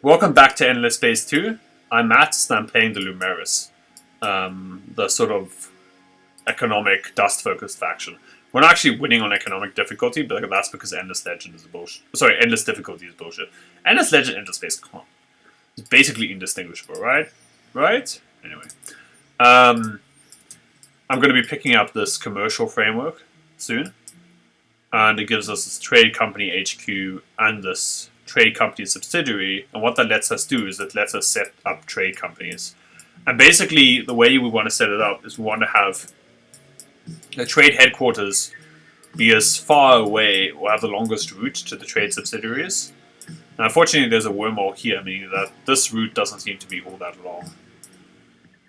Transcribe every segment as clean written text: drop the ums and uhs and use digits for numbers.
Welcome back to Endless Space 2. I'm Matt, and I'm playing the Lumeris, the sort of economic, dust-focused faction. We're not actually winning on economic difficulty, but that's because Endless Legend is bullshit. Sorry, Endless Difficulty is bullshit. Endless Legend, Endless Space, come on. It's basically indistinguishable, right? Right? Anyway. I'm going to be picking up this commercial framework soon, and it gives us this trade company HQ and this trade company subsidiary. And what that lets us do is it lets us set up trade companies. And basically, the way we want to set it up is we want to have the trade headquarters be as far away or have the longest route to the trade subsidiaries. Now, unfortunately, there's a wormhole here, meaning that this route doesn't seem to be all that long.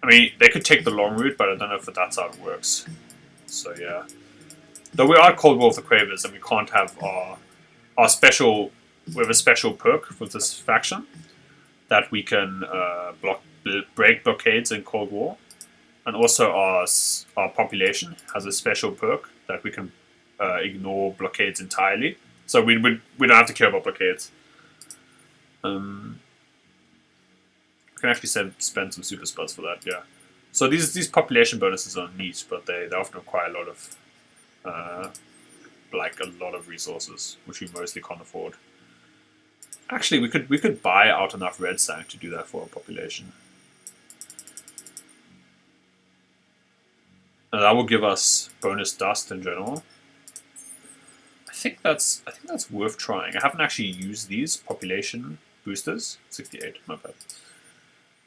I mean, they could take the long route, but I don't know if that's how it works. So, yeah. Though we are Cold War of the Cravers, and we can't have our special... We have a special perk with this faction that we can break blockades in Cold War. And also our population has a special perk that we can ignore blockades entirely. So we don't have to care about blockades. We can actually spend some super spots for that, yeah. So these population bonuses are neat, but they often require a lot of resources, which we mostly can't afford. Actually, we could buy out enough red sand to do that for our population. And that will give us bonus dust in general. I think that's worth trying. I haven't actually used these population boosters. 68, my bad.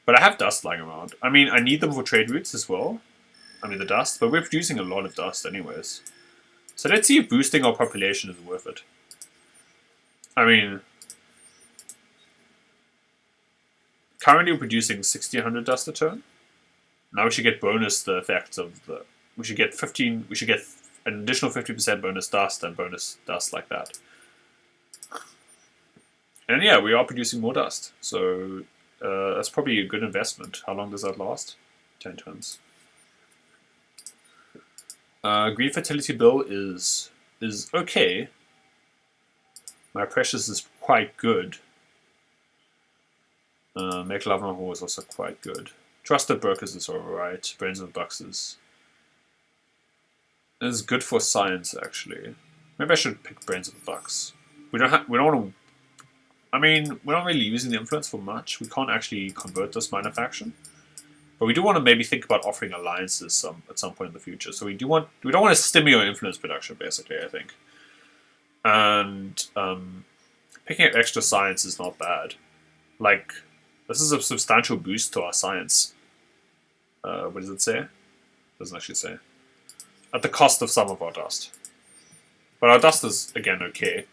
But I have dust lying around. I mean, I need them for trade routes as well. I mean, the dust, but we're producing a lot of dust anyways. So let's see if boosting our population is worth it. I mean, currently we're producing 1600 dust a turn. Now we should get bonus the effects of the... We should get an additional 50% bonus dust and bonus dust like that. And yeah, we are producing more dust. So that's probably a good investment. How long does that last? 10 turns. Green fertility bill is okay. My precious is quite good. Make love and war is also quite good. Trusted brokers is alright. Brains of the Bucks is good for science actually. Maybe I should pick Brains of the Bucks. We don't want to. I mean, we're not really using the influence for much. We can't actually convert this minor faction, but we do want to maybe think about offering alliances at some point in the future. So we don't want to stimulate influence production basically. I think, and picking up extra science is not bad. Like, this is a substantial boost to our science. What does it say? Doesn't actually say. At the cost of some of our dust. But our dust is, again, okay.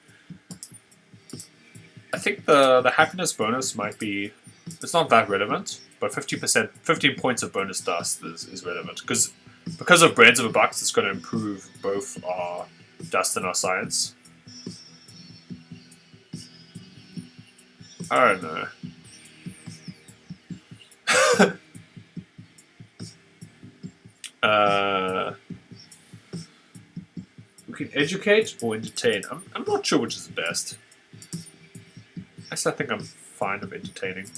I think the happiness bonus might be... It's not that relevant, but 15 points of bonus dust is relevant. Because of Brains of a Bucks, it's going to improve both our dust and our science. I don't know. We can educate or entertain. I'm not sure which is the best. I think I'm fine with entertaining.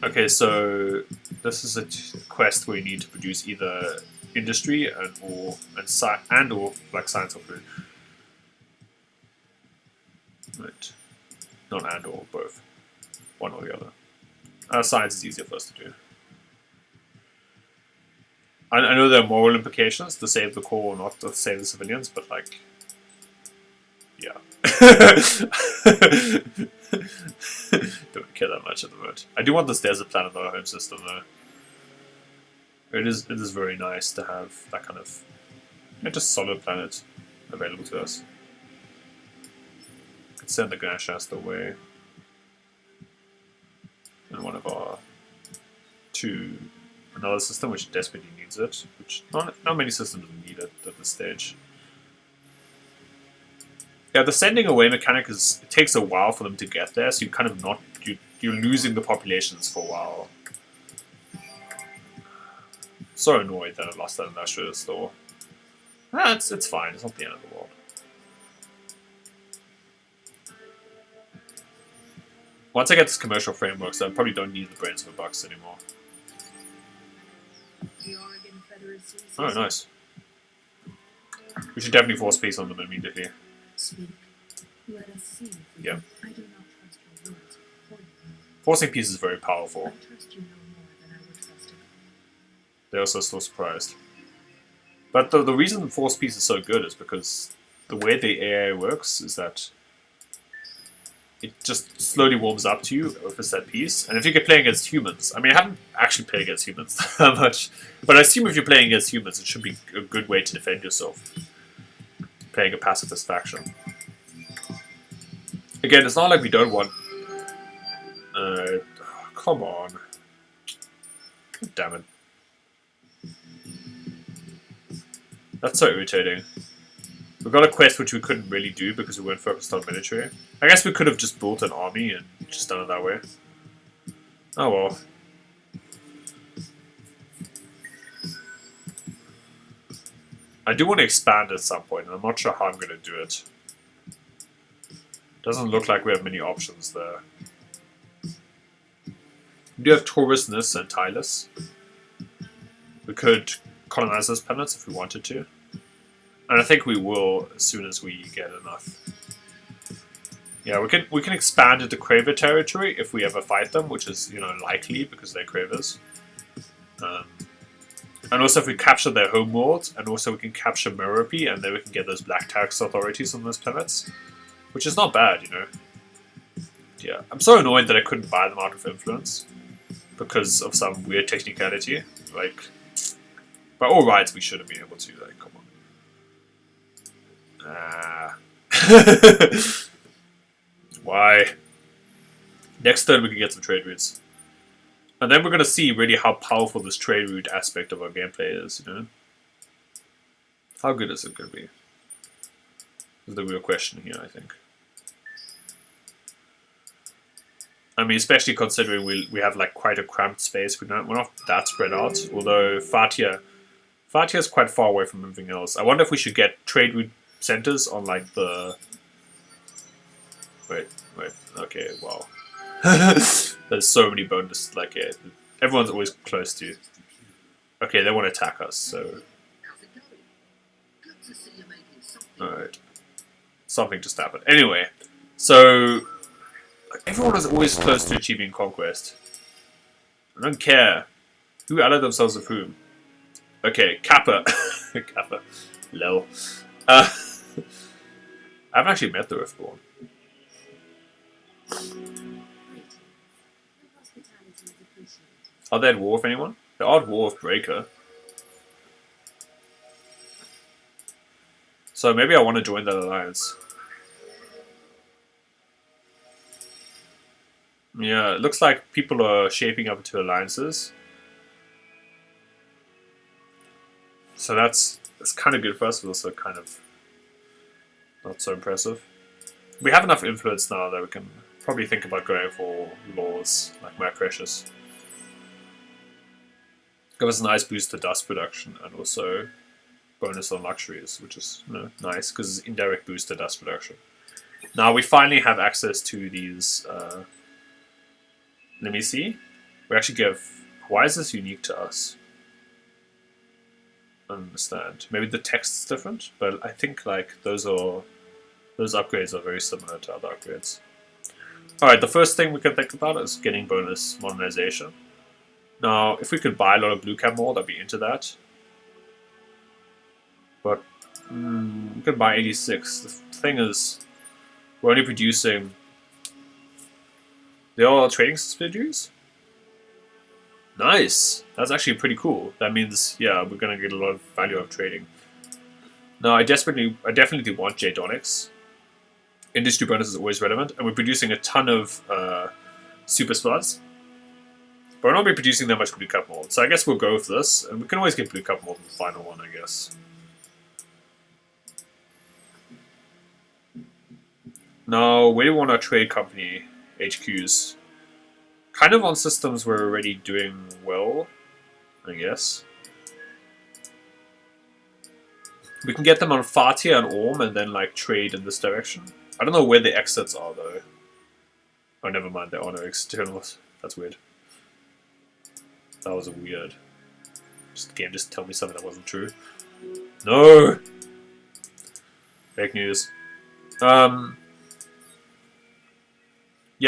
Okay, so this is a quest where you need to produce either industry or science or food. Right. Not and or, both. One or the other. Science is easier for us to do. I know there are moral implications to save the core or not to save the civilians, but like, yeah. Don't care that much at the moment. I do want this desert planet in our home system though. It is very nice to have that kind of just solid planet available to us. Could send the Grandshasta away. And one of our another system which desperately needs it, which not many systems need it at this stage. Yeah, the sending away mechanic it takes a while for them to get there, so you're losing the populations for a while. So annoyed that I lost that industrial store. It's fine, it's not the end of the world. Once I get this commercial framework, so I probably don't need the brains of the bucks anymore. Oh, nice. We should definitely force peace on them immediately. Speak. Let us see. Yeah. I do not trust your words. Forcing peace is very powerful. I trust you no more than I would trust a god. They're also still surprised. But the reason force peace is so good is because the way the AI works is that it just slowly warms up to you if it's that peace. And if you get playing against humans, I mean, I haven't actually played against humans that much, but I assume if you're playing against humans, it should be a good way to defend yourself. Playing a pacifist faction. Again, it's not like we don't want... come on. God damn it. That's so irritating. We got a quest which we couldn't really do because we weren't focused on military. I guess we could have just built an army and just done it that way. Oh well. I do want to expand at some point, and I'm not sure how I'm going to do it. Doesn't look like we have many options there. We do have Taurus, Nis, and Tylus. We could colonize those planets if we wanted to. And I think we will as soon as we get enough. Yeah, we can expand into Craver territory if we ever fight them, which is, you know, likely because they're Cravers. And also if we capture their homeworld, and also we can capture Merope, and then we can get those black tax authorities on those planets. Which is not bad, you know. Yeah, I'm so annoyed that I couldn't buy them out of influence. Because of some weird technicality. Like, by all rights we should have been able to, like, come on. Why? Next turn we can get some trade routes. And then we're going to see really how powerful this trade route aspect of our gameplay is, you know? How good is it going to be? Is the real question here, I think. I mean, especially considering we have like quite a cramped space. We're not that spread out. Although Fatia is quite far away from everything else. I wonder if we should get trade route centers on like the. Wait. Okay, wow. There's so many bonuses. Like, yeah, everyone's always close to you. Okay, they want to attack us. So. All right. Something just happened. Anyway, so. Everyone is always close to achieving conquest. I don't care. Who allied themselves with whom? Okay, Kappa. Kappa. Lol. I haven't actually met the Riftborn. Are they at war with anyone? They are at war with Breaker. So maybe I want to join that alliance. Yeah, it looks like people are shaping up into alliances. So that's kind of good for us, but also kind of not so impressive. We have enough influence now that we can probably think about going for laws like My Precious. Give us a nice boost to dust production and also bonus on luxuries, which is, you know, nice because it's indirect boost to dust production. Now we finally have access to these. Let me see. We actually give. Why is this unique to us? I don't understand. Maybe the text is different, but I think like those upgrades are very similar to other upgrades. All right, the first thing we can think about is getting bonus modernization. Now, if we could buy a lot of blue cam more, I'd be into that. But we could buy 86. The thing is, we're only producing. They all are trading subsidiaries? Nice! That's actually pretty cool. That means, yeah, we're gonna get a lot of value out of trading. Now, I definitely want Jadonics. Industry bonus is always relevant, and we're producing a ton of super spuds. But we're not be producing that much blue cup mold, so I guess we'll go with this, and we can always get blue cup mold in the final one, I guess. Now, where do we want our trade company HQs? Kind of on systems we're already doing well, I guess. We can get them on Fatia and Orm and then like trade in this direction. I don't know where the exits are though. Oh, never mind. There are no externals. That's weird. That was a weird. Just game. Just tell me something that wasn't true. No. Fake news. Yeah,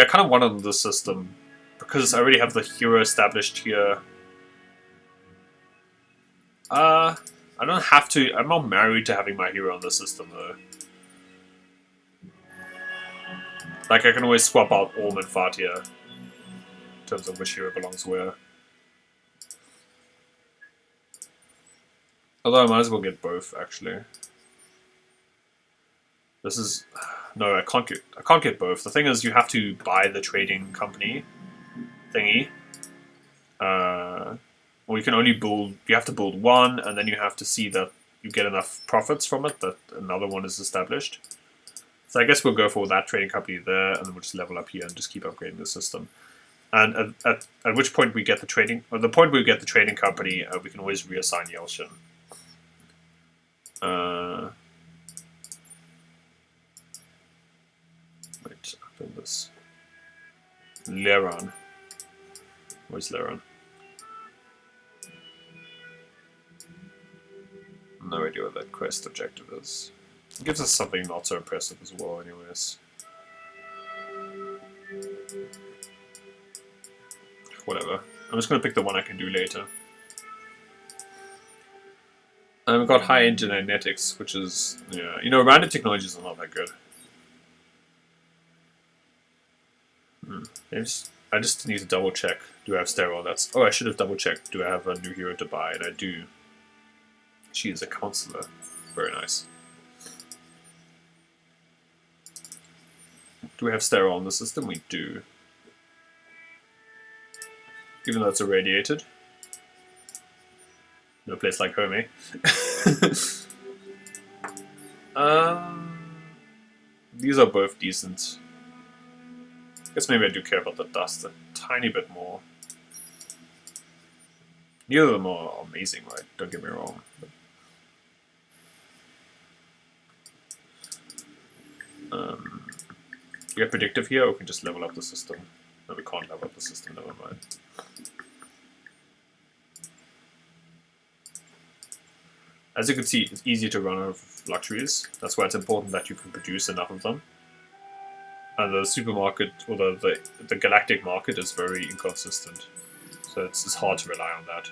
I kind of wanted this system because I already have the hero established here. I don't have to. I'm not married to having my hero on the system though. Like I can always swap out Orm and Fatia in terms of which hero belongs where. Although I might as well get both actually. This is no, I can't get both. The thing is, you have to buy the trading company thingy. Or you can only build. You have to build one, and then you have to see that you get enough profits from it that another one is established. So I guess we'll go for that trading company there, and then we'll just level up here and just keep upgrading the system. And at which point we get the trading, or the point we get the trading company, we can always reassign Yelshin. Wait, open this. Leron. Where's Leron? No idea what that quest objective is. It gives us something not so impressive as well, anyways. Whatever. I'm just going to pick the one I can do later. And we've got high-end genetics, which is, yeah, you know, random technologies are not that good. I just need to double check. Do I have sterile? Oh, I should have double checked. Do I have a new hero to buy? And I do. She is a counselor. Very nice. Do we have sterile in the system? We do. Even though it's irradiated. No place like home, eh? These are both decent. I guess maybe I do care about the dust a tiny bit more. Neither of them are amazing, right? Don't get me wrong. We get predictive here, or we can just level up the system. No, we can't level up the system, never mind. As you can see, it's easy to run out of luxuries. That's why it's important that you can produce enough of them. And the supermarket, or the Galactic market, is very inconsistent. So it's hard to rely on that.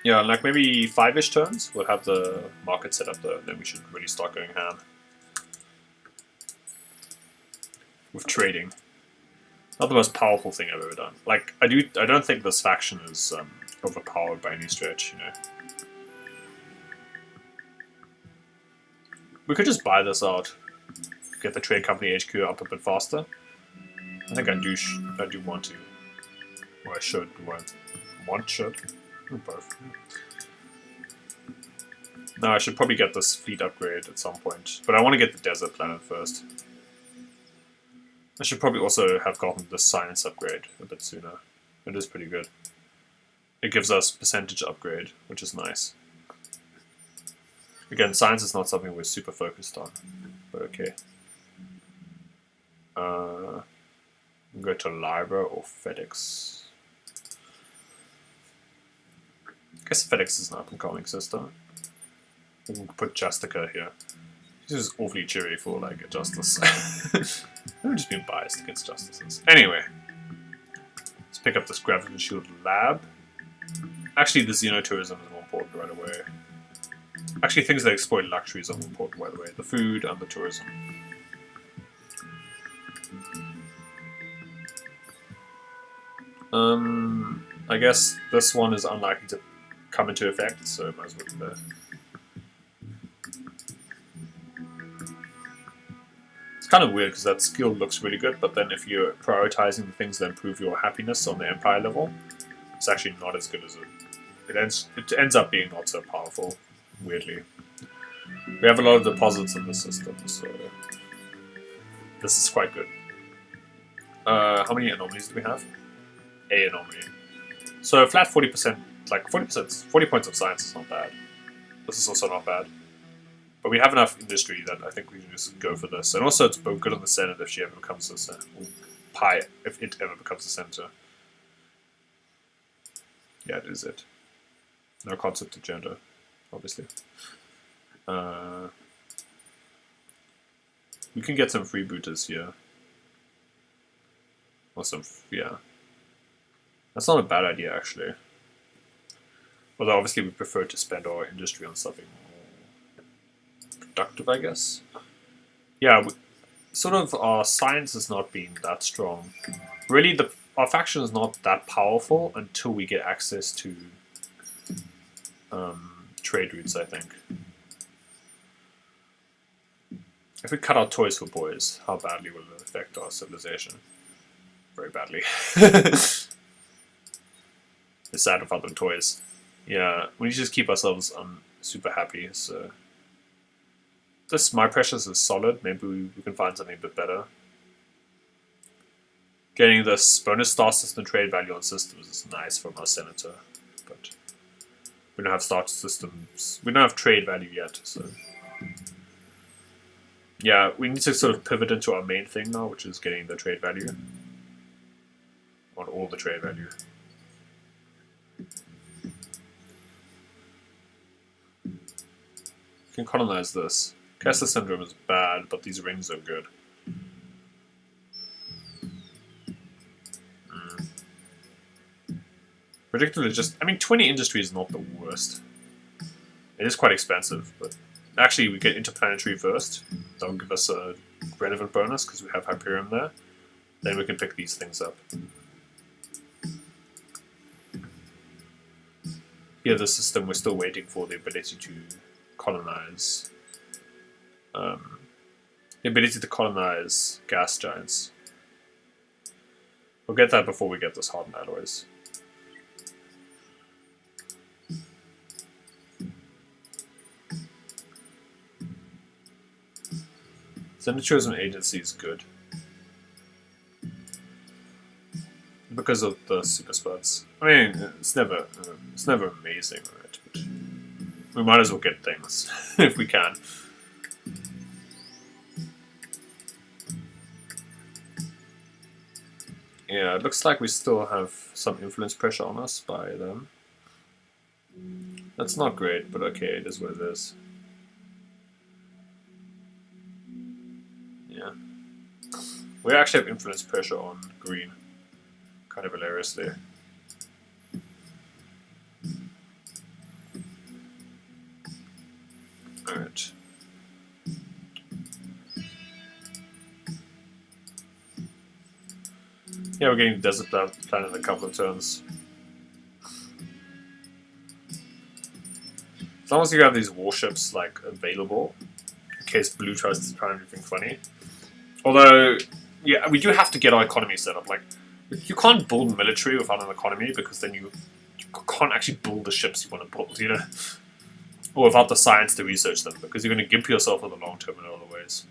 Yeah, like maybe 5-ish turns, we'll have the market set up there, then we should really start going ham. With trading. Not the most powerful thing I've ever done. Like, I don't think this faction is overpowered by any stretch, you know. We could just buy this out. Get the trade company HQ up a bit faster. I think I do want to. Or I should. Do I should? Both. No, I should probably get this fleet upgrade at some point. But I want to get the desert planet first. I should probably also have gotten the science upgrade a bit sooner. It is pretty good. It gives us percentage upgrade, which is nice. Again, science is not something we're super focused on, but okay. Go to Lyra or FedEx. I guess FedEx is an up-and-coming system. We can put Justica here. This is awfully cheery for like a justice. I'm just being biased against justices. Anyway, let's pick up this gravity shield lab. Actually, the xenotourism is more important right away. Actually, things that exploit luxuries are more important, by the way. The food and the tourism. I guess this one is unlikely to come into effect, so might as well do that. It's kind of weird because that skill looks really good, but then if you're prioritizing the things that improve your happiness on the Empire level, it's actually not as good as it ends up being not so powerful, weirdly. We have a lot of deposits in the system, so this is quite good. How many anomalies do we have? A anomaly. So a flat 40% like 40 points of science is not bad. This is also not bad. But we have enough industry that I think we can just go for this. And also it's both good on the Senate if she ever becomes the senator. Pi, if it ever becomes the senator. Yeah, it is it. No concept of gender, obviously. We can get some freebooters here. Or some, yeah. That's not a bad idea, actually. Although, obviously, we prefer to spend our industry on something more productive, I guess. Yeah, sort of our science has not been that strong. Really, our faction is not that powerful until we get access to trade routes, I think. If we cut out toys for boys, how badly will it affect our civilization? Very badly. It's sad without them toys. Yeah, we need to just keep ourselves super happy. So this My Precious is solid. Maybe we can find something a bit better. Getting this bonus star system trade value on systems is nice from our senator, but we don't have star systems. We don't have trade value yet, so yeah, we need to sort of pivot into our main thing now, which is getting the trade value. On all the trade value. We can colonize this. Kessler syndrome is bad, but these rings are good. Predictably, just, I mean, 20 industry is not the worst. It is quite expensive, but actually we get interplanetary first. That will give us a relevant bonus because we have Hyperion there. Then we can pick these things up. Here, the system, we're still waiting for the ability to colonize. The ability to colonize gas giants. We'll get that before we get this hardened alloys. Senator as an agency is good. Because of the super spuds. I mean, it's never amazing, right? But we might as well get things if we can. Yeah, it looks like we still have some influence pressure on us by them. That's not great, but okay, it is what it is. Yeah. We actually have influence pressure on green. Kind of hilariously. Alright. Yeah, we're getting Desert Planet in a couple of turns. As long as you have these warships like available, in case Blue tries to try anything funny. Although, yeah, we do have to get our economy set up. Like, you can't build military without an economy because then you can't actually build the ships you want to build, you know? Or without the science to research them, because you're going to gimp yourself in the long term in other ways.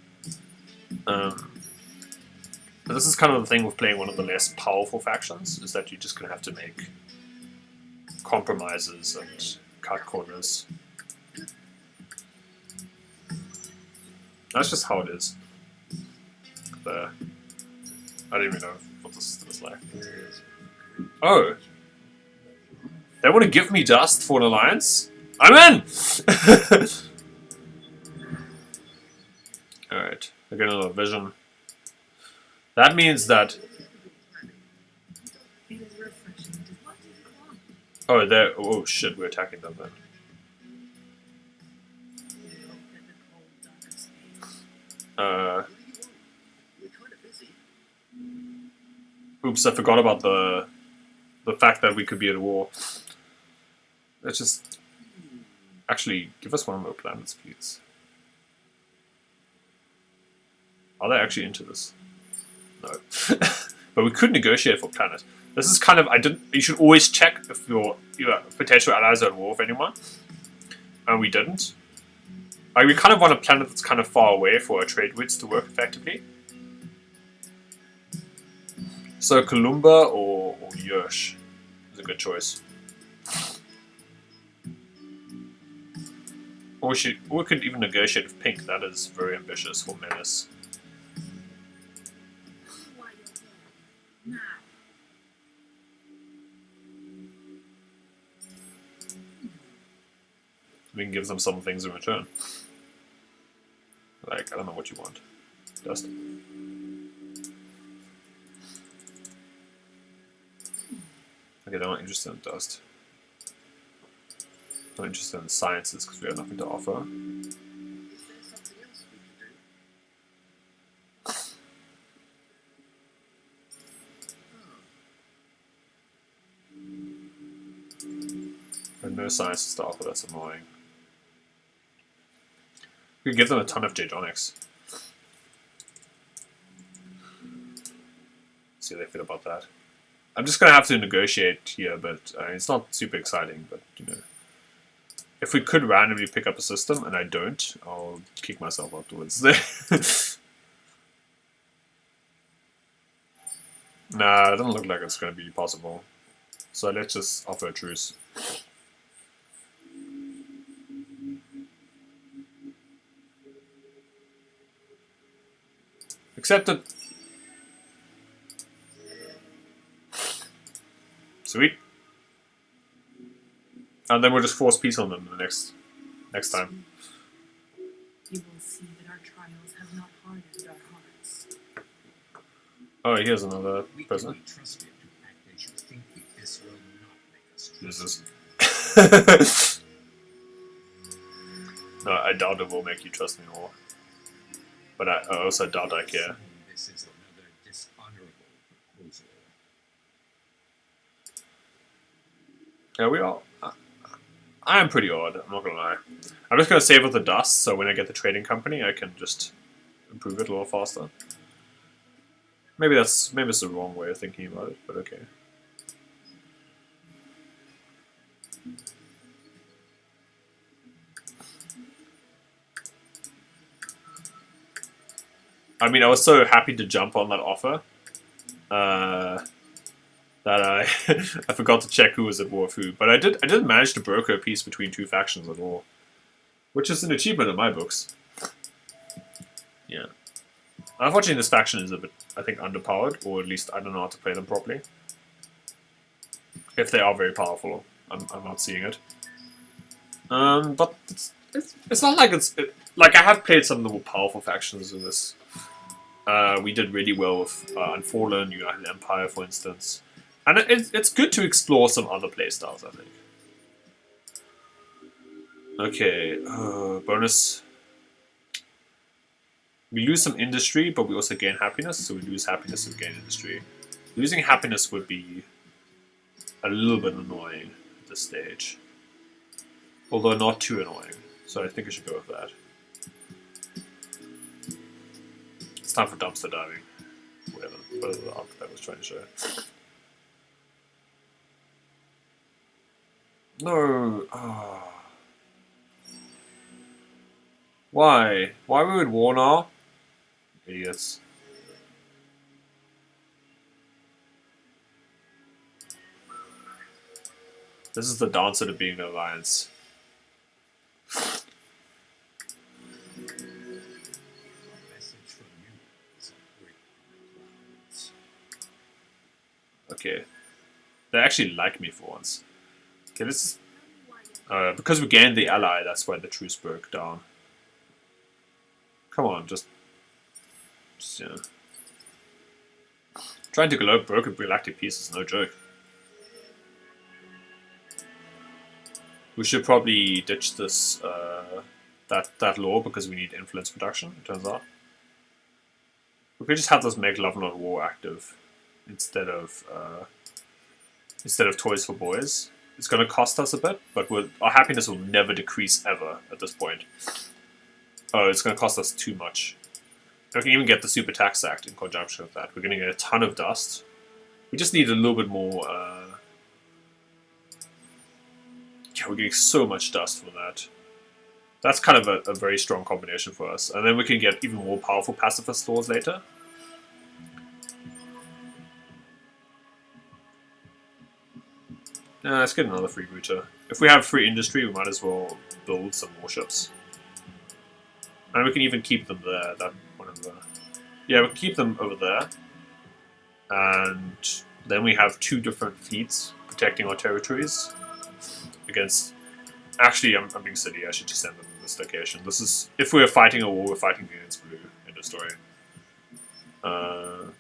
But this is kind of the thing with playing one of the less powerful factions, is that you're just going to have to make compromises and cut corners. That's just how it is. There. I don't even know what the system is like. Oh! They want to give me dust for an alliance? I'm in! Alright, I get another vision. That means that... Oh, they're... Oh shit, we're attacking them then. Oops, I forgot about the fact that we could be at war. Let's just... Actually, give us one more planets, please. Are they actually into this? No. But we could negotiate for planet. This is kind of... You should always check if your potential allies are at war with anyone. And we didn't. Like, we kind of want a planet that's kind of far away for our trade routes to work effectively. So Columba or Yersh is a good choice. Or we could even negotiate with pink. That is very ambitious for Menace. Why you're here. Now. We can give them some things in return. Like, I don't know what you want. Dust. Okay, they're not interested in dust. Not interested in sciences because we have nothing to offer. Is there something else we can do? And no sciences to offer, that's annoying. We could give them a ton of Jadonics. See how they feel about that. I'm just gonna have to negotiate here, but it's not super exciting, but you know. If we could randomly pick up a system, and I don't, I'll kick myself afterwards. Nah, it doesn't look like it's gonna be possible. So let's just offer a truce. Accepted. Sweet. And then we'll just force peace on them the next time. You will see that our trials have not hardened our hearts. Oh, here's another We can person. be trusted to act as you think this will not make us This trust is. No, I doubt it will make you trust me more. But I also doubt I care. This is another dishonorable proposal. Yeah, we are. I am pretty odd, I'm not gonna lie. I'm just gonna save up the dust so when I get the trading company I can just improve it a little faster. Maybe it's the wrong way of thinking about it, but okay. I mean, I was so happy to jump on that offer that I I forgot to check who was at war with who. But I didn't manage to broker a peace between two factions at all, which is an achievement in my books. Yeah, unfortunately, this faction is a bit, I think, underpowered, or at least I don't know how to play them properly. If they are very powerful, I'm not seeing it. But it's not like like I have played some of the more powerful factions in this. We did really well with Unfallen, United Empire, for instance. And it's good to explore some other playstyles, I think. Okay, bonus. We lose some industry, but we also gain happiness, so we lose happiness and gain industry. Losing happiness would be a little bit annoying at this stage. Although not too annoying, so I think I should go with that. It's time for dumpster diving. Whatever the archetype was trying to show. No. Oh. Why? Why we would war now? Idiots. This is the dancer to being an alliance. Okay. They actually like me for once. Okay, this is... because we gained the ally, that's why the truce broke down. Come on, just yeah. Trying to broke a Galactic peace is no joke. We should probably ditch this that law because we need influence production, it turns out. We could just have this Make Love Not War active instead of Toys for Boys. It's going to cost us a bit, but our happiness will never decrease ever at this point. Oh, it's going to cost us too much. We can even get the Super Tax Act in conjunction with that. We're going to get a ton of dust. We just need a little bit more... yeah, we're getting so much dust from that. That's kind of a very strong combination for us. And then we can get even more powerful pacifist laws later. Let's get another freebooter. If we have free industry, we might as well build some warships. And we can even keep them there. That one of the... Yeah, we can keep them over there. And then we have 2 different fleets protecting our territories against... Actually, I'm being silly. I should just send them to this location. This is... If we're fighting a war, we're fighting against blue in the story. Welcome.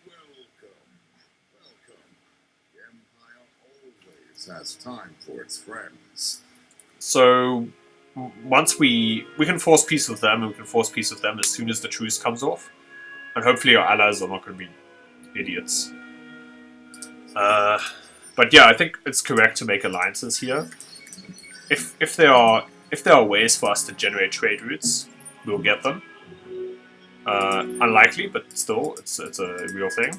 The Empire always has time for its friends. So... Once we can force peace with them, and we can force peace with them as soon as the truce comes off. And hopefully our allies are not going to be idiots. But yeah, I think it's correct to make alliances here. If there are ways for us to generate trade routes, we'll get them. Unlikely, but still, it's a real thing.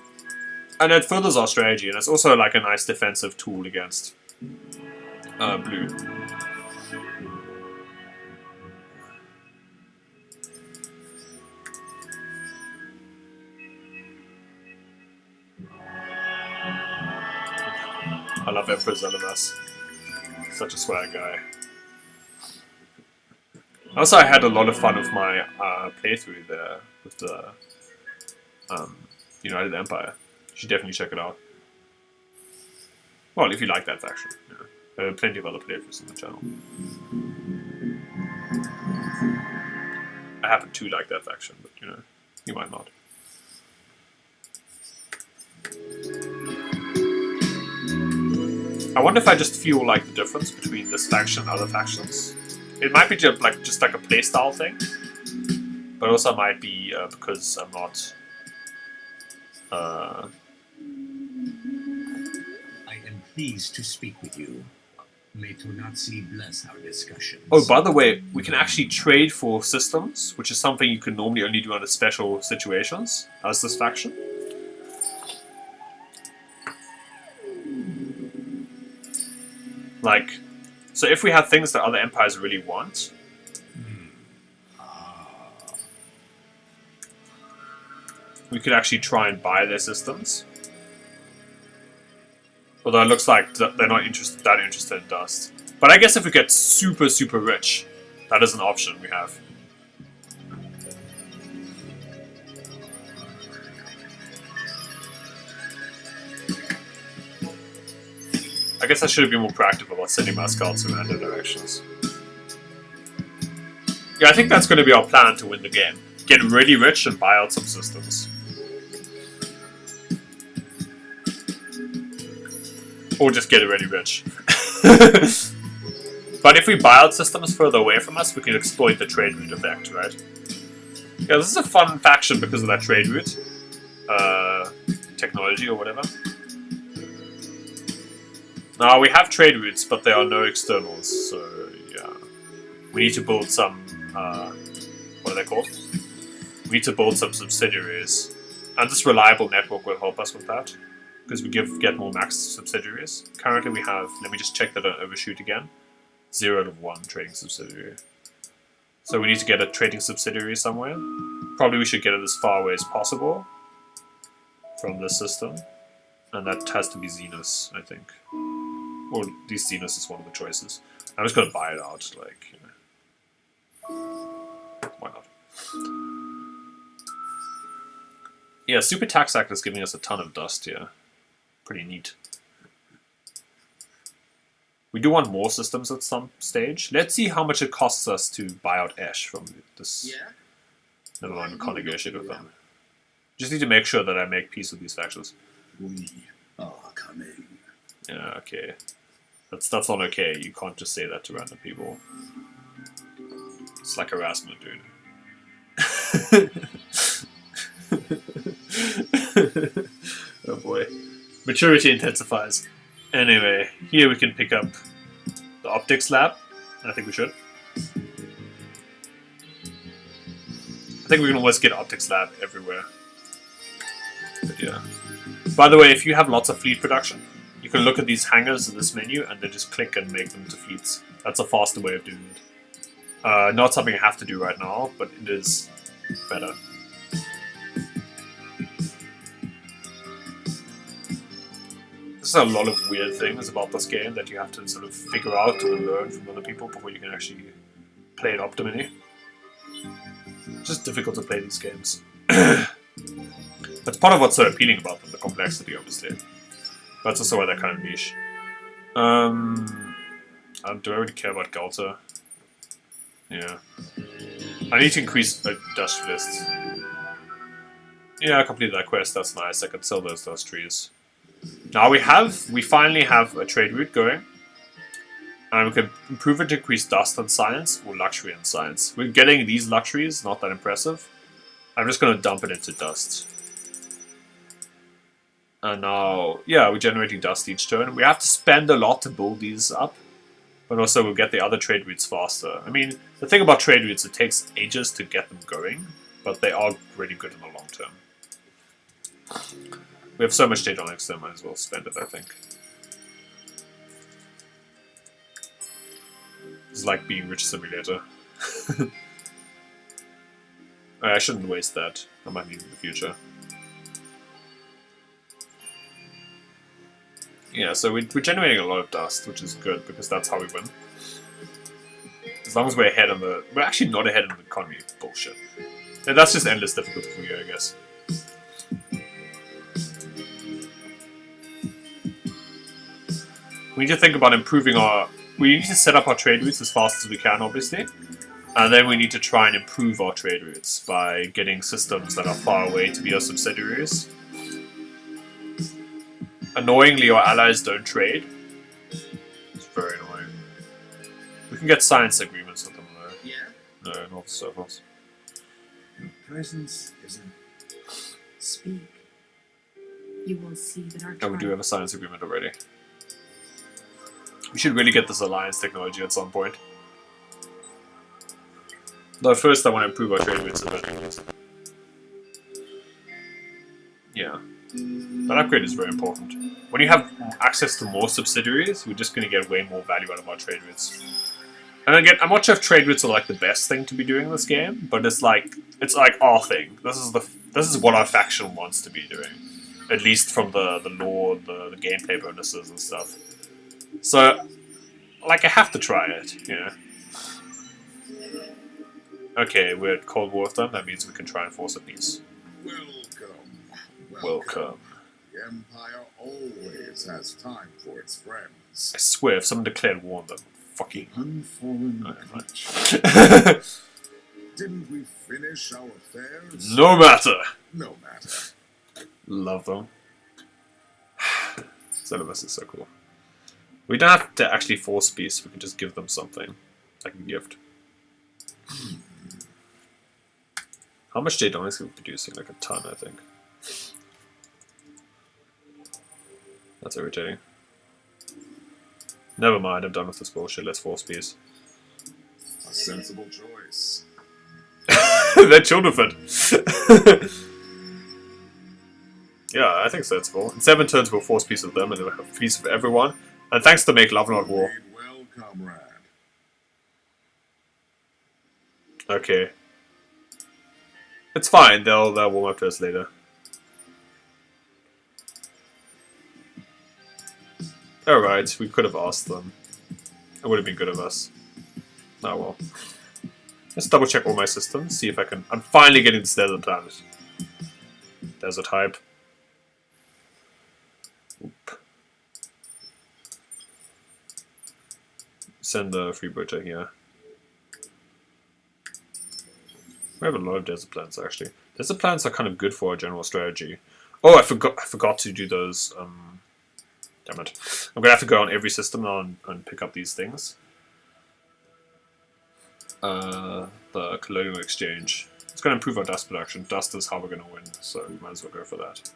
And it furthers our strategy, and it's also like a nice defensive tool against blue. I love Emperor Zelemas. Such a swag guy. Also, I had a lot of fun with my playthrough there with the United Empire. You should definitely check it out. Well, if you like that faction. You know. There are plenty of other playthroughs on the channel. I happen to like that faction, but you know, you might not. I wonder if I just feel like the difference between this faction and other factions. It might be just like a playstyle thing, but also might be because I'm not. I am pleased to speak with you. May Tonatsi bless our discussions. Oh, by the way, we can actually trade for systems, which is something you can normally only do under special situations, as this faction. Like, so if we have things that other empires really want, we could actually try and buy their systems. Although it looks like they're not that interested in dust. But I guess if we get super, super rich, that is an option we have. I guess I should have been more proactive about sending my scouts in random directions. Yeah, I think that's going to be our plan to win the game. Get really rich and buy out some systems. Or just get really rich. But if we buy out systems further away from us, we can exploit the trade route effect, right? Yeah, this is a fun faction because of that trade route. Technology or whatever. Now, we have trade routes, but there are no externals, so yeah. We need to build some, what are they called? We need to build some subsidiaries. And this reliable network will help us with that, because we get more max subsidiaries. Currently we have, let me just check that I don't overshoot again, 0 out of 1 trading subsidiary. So we need to get a trading subsidiary somewhere. Probably we should get it as far away as possible from this system. And that has to be Xenos, I think. Or at least Xenos is one of the choices. I'm just gonna buy it out, like, you know. Why not? Yeah, Super Tax Act is giving us a ton of dust here. Pretty neat. We do want more systems at some stage. Let's see how much it costs us to buy out Ash from this. Yeah? Never mind, we can't negotiate with them. Just need to make sure that I make peace with these factions. We are coming. Yeah, okay. That's not okay. You can't just say that to random people. It's like harassment, dude. Oh boy. Maturity intensifies. Anyway, here we can pick up the optics lab. I think we should. I think we can always get optics lab everywhere. But yeah. By the way, if you have lots of fleet production, you can look at these hangars in this menu and then just click and make them to fleets. That's a faster way of doing it. Not something I have to do right now, but it is better. There's a lot of weird things about this game that you have to sort of figure out or learn from other people before you can actually play it optimally. It's just difficult to play these games. That's part of what's so appealing about them, the complexity, obviously. That's also why they're kind of niche. Do I really care about Galta? Yeah. I need to increase dust lists. Yeah, I completed that quest, that's nice. I can sell those dust trees. Now we finally have a trade route going. And we can improve it to increase dust and science, or luxury and science. We're getting these luxuries, not that impressive. I'm just going to dump it into dust. And now, yeah, we're generating dust each turn. We have to spend a lot to build these up. But also we'll get the other trade routes faster. I mean, the thing about trade routes, it takes ages to get them going. But they are really good in the long term. We have so much data on X, might as well spend it, I think. It's like being Rich Simulator. I shouldn't waste that. I might need it in the future. Yeah, so we're generating a lot of dust, which is good, because that's how we win. As long as we're ahead on the... We're actually not ahead in the economy. Bullshit. And that's just endless difficulty for you, I guess. We need to think about improving our... We need to set up our trade routes as fast as we can, obviously. And then we need to try and improve our trade routes by getting systems that are far away to be our subsidiaries. Annoyingly, our allies don't trade. It's very annoying. We can get science agreements with them, though. Yeah? No, not the circles. Your presence isn't. Speak. You will see that our Oh, we do have a science agreement already. We should really get this alliance technology at some point. Though first I want to improve our trade routes a bit. Yeah. That upgrade is very important. When you have access to more subsidiaries, we're just going to get way more value out of our trade routes. And again, I'm not sure if trade routes are like the best thing to be doing in this game, but it's like our thing. This is what our faction wants to be doing, at least from the lore, the gameplay bonuses and stuff. So, like, I have to try it, you know. Okay, we're at Cold War with them. That means we can try and force a peace. Welcome. The Empire always has time for its friends. I swear, if someone declared war on them, fucking... Unfallen Alright, creature. Didn't we finish our affairs? No matter! No matter. Love them. Celibus is so cool. We don't have to actually force peace, we can just give them something. Like a gift. How much data is we producing? Like a ton, I think. That's irritating. Never mind, I'm done with this bullshit, let's force peace. A sensible choice. They're children of it. Yeah, I think sensible. In 7 turns we'll force peace with them and then we'll have peace with everyone. And thanks to make love not war. Made well, comrade. Okay. It's fine, they'll warm up to us later. Alright, we could have asked them. It would have been good of us. Oh well. Let's double check all my systems, see if I can... I'm finally getting this desert planet. Desert hype. Oop. Send the freebooter here. We have a lot of desert plants actually. Desert plants are kind of good for our general strategy. Oh, I forgot to do those. Damn it! I'm gonna have to go on every system now and pick up these things. The colonial exchange. It's gonna improve our dust production. Dust is how we're gonna win, so we might as well go for that.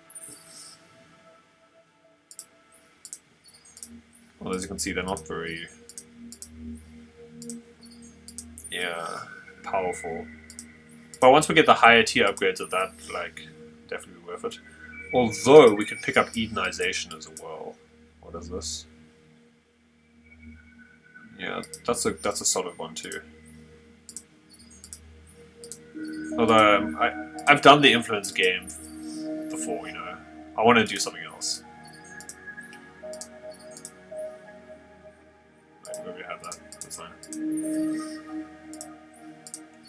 Well, as you can see, they're not very, powerful. But once we get the higher tier upgrades of that, like, definitely worth it. Although we can pick up Edenization as well. What is this? Yeah, that's a solid one too. Although I've done the influence game before, you know. I want to do something else. Wait, where do we have that? That's fine.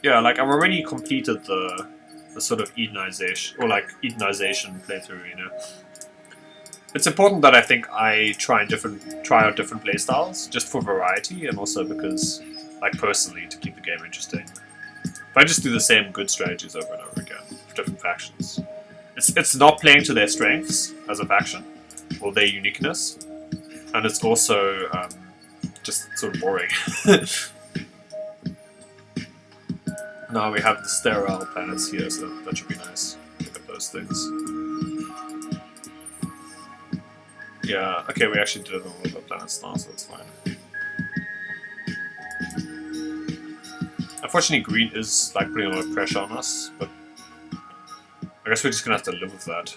yeah, like I've already completed the sort of Edenization or like Edenization playthrough. You know, it's important that I think I try out different playstyles just for variety and also because, like, personally to keep the game interesting. If I just do the same good strategies over and over again for different factions, it's not playing to their strengths as a faction or their uniqueness, and it's also just sort of boring. Now we have the sterile planets here, so that should be nice. Look at those things. Yeah, okay, we actually did all of the planets now, so that's fine. Unfortunately, green is like putting a lot of pressure on us, but I guess we're just gonna have to live with that.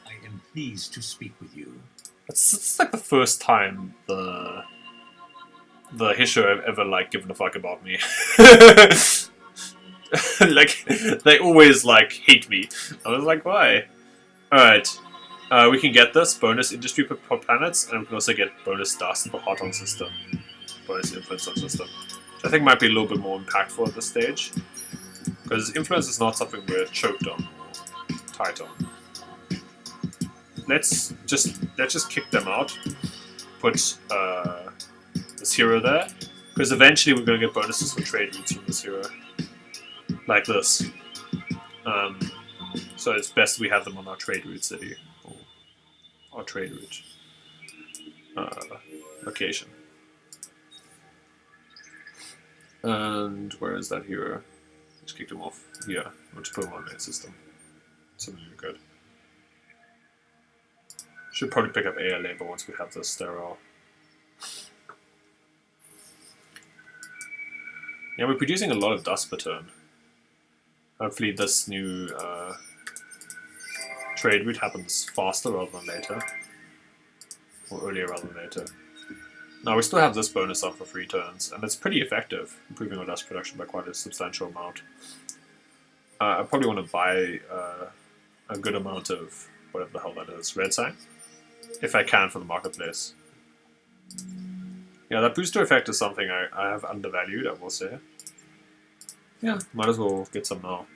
I am pleased to speak with you. It's like the first time the Hisho have ever like given a fuck about me. Like they always like hate me. I was like, why? Alright. We can get this bonus industry per planets, and we can also get bonus dust per hot on system. Bonus influence on system. Which I think might be a little bit more impactful at this stage. Because influence is not something we're choked on or tight on. Let's just kick them out. Put this hero there. Because eventually we're gonna get bonuses for trade routes from this hero. Like this. So it's best we have them on our trade route city. Or our trade route location. And where is that hero? Just kicked him off. Yeah, we'll just put him on main system. Something good. Should probably pick up air labor once we have the sterile. Yeah, we're producing a lot of dust per turn. Hopefully this new trade route happens faster rather than later. Or earlier rather than later. Now we still have this bonus up for 3 turns, and it's pretty effective, improving our dust production by quite a substantial amount. I probably want to buy a good amount of whatever the hell that is, red sign, if I can for the marketplace. Yeah, that booster effect is something I have undervalued, I will say. Yeah, might as well get some now.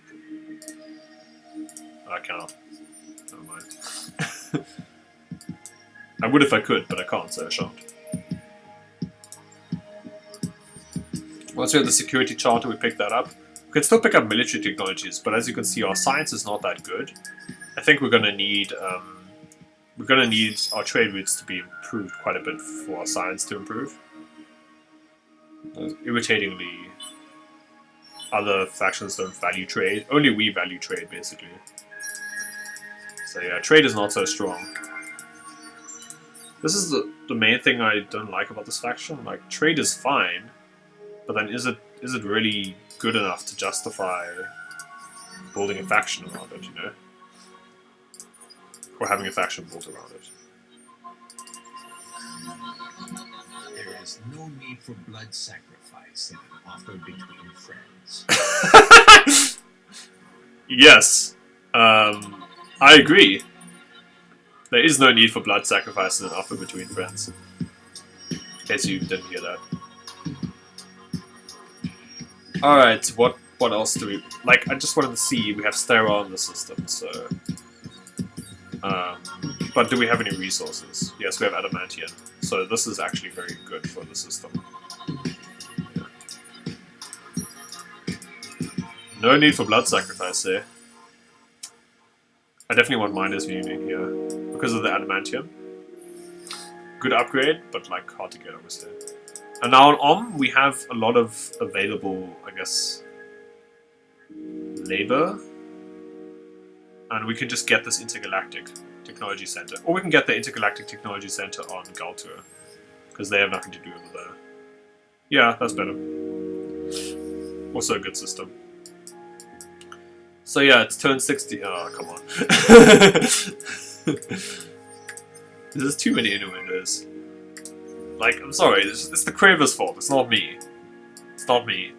I cannot. Never mind. I would if I could, but I can't, so I shan't. Once we have the security charter, we pick that up. We can still pick up military technologies, but as you can see, our science is not that good. I think we're gonna need our trade routes to be improved quite a bit for our science to improve. Irritatingly, other factions don't value trade. Only we value trade, basically. So yeah, trade is not so strong. This is the main thing I don't like about this faction. Like, trade is fine, but then is it really good enough to justify building a faction around it, you know? Or having a faction built around it. There is no need for blood sacrifice in an offer between friends. Yes. I agree. There is no need for blood sacrifice in an offer between friends. In case you didn't hear that. Alright, what else do we... Like, I just wanted to see, we have sterile in the system, so... but do we have any resources? Yes, we have adamantium. So this is actually very good for the system. Yeah. No need for blood sacrifice there. I definitely want miners viewing here because of the adamantium. Good upgrade, but like hard to get, obviously. And now on we have a lot of available, I guess, labor, and we can just get this intergalactic technology center, or we can get the intergalactic technology center on Galtur because they have nothing to do over there. Yeah, that's better. Also a good system. So yeah, it's turn 60. Oh, come on. There's too many innuendos. Like, I'm sorry, it's the Craver's fault, it's not me. It's not me.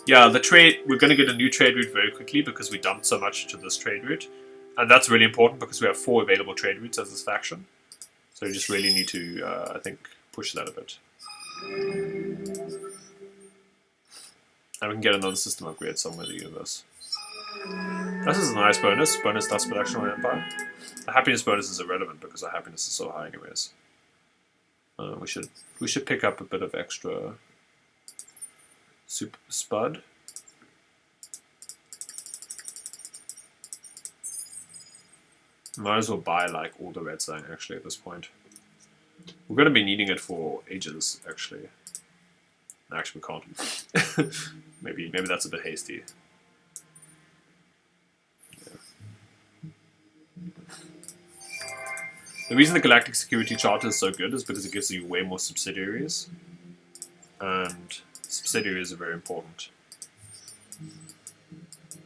Yeah, the trade, we're gonna get a new trade route very quickly because we dumped so much into this trade route. And that's really important because we have 4 available trade routes as this faction. So we just really need to, I think, push that a bit. And we can get another system upgrade somewhere in the universe. This is a nice bonus. Bonus dust production on Empire. The happiness bonus is irrelevant because our happiness is so high anyways. We should pick up a bit of extra super spud. Might as well buy like all the red sign actually at this point. We're going to be needing it for ages actually. Actually, we can't. maybe that's a bit hasty. The reason the Galactic Security Charter is so good is because it gives you way more subsidiaries. And subsidiaries are very important.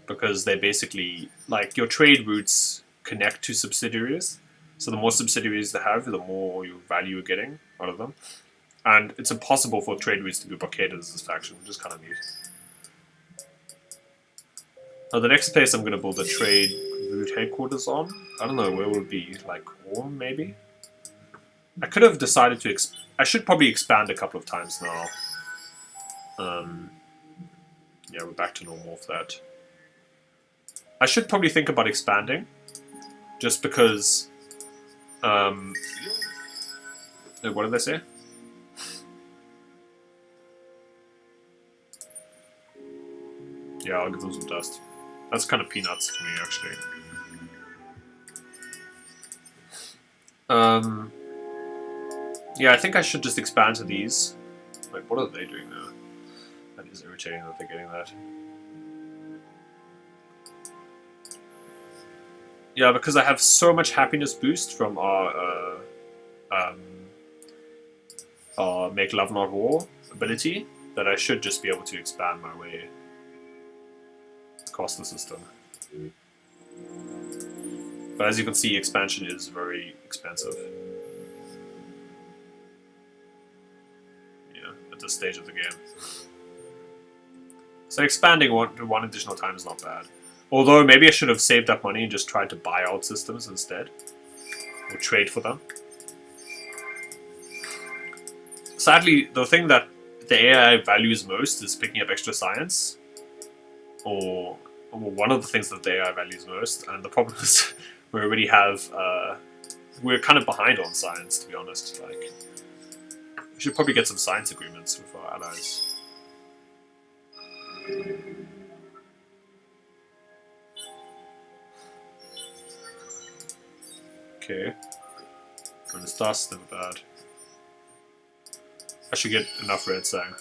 Because they basically, like, your trade routes connect to subsidiaries. So the more subsidiaries they have, the more value you're getting out of them. And it's impossible for trade routes to be blockaded as this faction, which is kind of neat. Now the next place I'm going to build a trade route headquarters on, I don't know where will it be, like Orm maybe? I could have decided to, I should probably expand a couple of times now. Yeah, we're back to normal for that. I should probably think about expanding, just because, what did they say? Yeah, I'll give them some dust. That's kind of peanuts to me, actually. Yeah, I think I should just expand to these. Wait, what are they doing now? That is irritating that they're getting that. Yeah, because I have so much happiness boost from our Make Love Not War ability that I should just be able to expand my way across the system. But as you can see, expansion is very expensive. Yeah, at this stage of the game. So expanding one additional time is not bad. Although maybe I should have saved up money and just tried to buy out systems instead. Or trade for them. Sadly, the thing that the AI values most is picking up extra science. Or one of the things that the AI values most. And the problem is we already have... we're kind of behind on science, to be honest. Like, we should probably get some science agreements with our allies. Okay. And the star system bad. I should get enough red sang.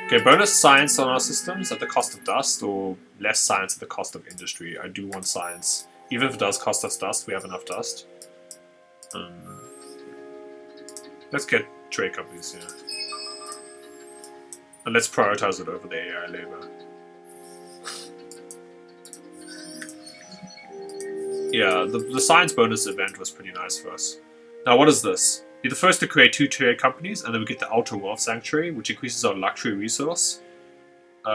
Okay, bonus science on our systems at the cost of dust, or less science at the cost of industry. I do want science. Even if it does cost us dust, we have enough dust. Let's get trade companies here. And let's prioritize it over the AI labor. Yeah, the science bonus event was pretty nice for us. Now what is this? You're the first to create 2 trade companies, and then we get the Outer Wealth Sanctuary, which increases our luxury resource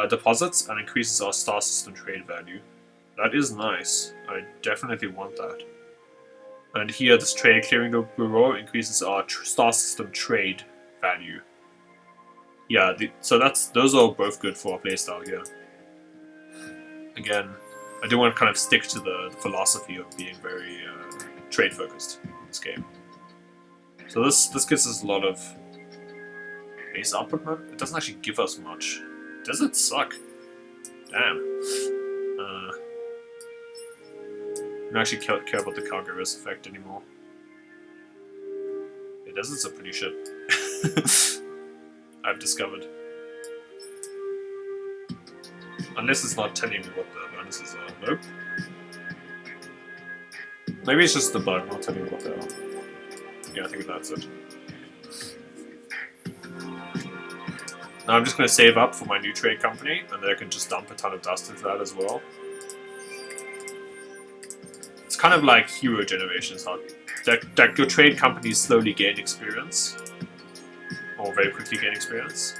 deposits and increases our star system trade value. That is nice. I definitely want that. And here, this Trade Clearing Bureau increases our star system trade value. Yeah, so those are both good for our playstyle here. Again, I do want to kind of stick to the philosophy of being very trade focused in this game. So this gives us a lot of base output. It doesn't actually give us much. Does it suck? Damn. I don't actually care about the Calgaris effect anymore. Yeah, deserts are pretty shit. I've discovered. Unless it's not telling me what the bonuses are. Nope. Maybe it's just the bug not telling me what they are. Yeah, I think that's it. Now I'm just going to save up for my new trade company, and then I can just dump a ton of dust into that as well. It's kind of like hero generations, how that your trade companies slowly gain experience, or very quickly gain experience,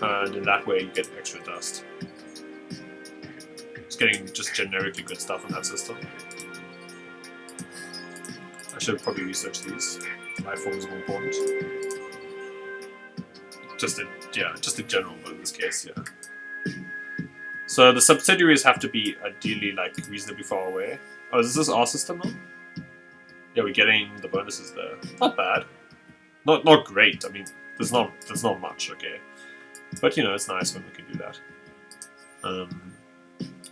and in that way you get extra dust. getting just generically good stuff in that system. I should probably research these. Life forms are important. Just in general, but in this case, yeah. So the subsidiaries have to be ideally like reasonably far away. Oh, is this our system now? Yeah, we're getting the bonuses there. Not bad. Not great. I mean, there's not much, okay. But you know, it's nice when we can do that.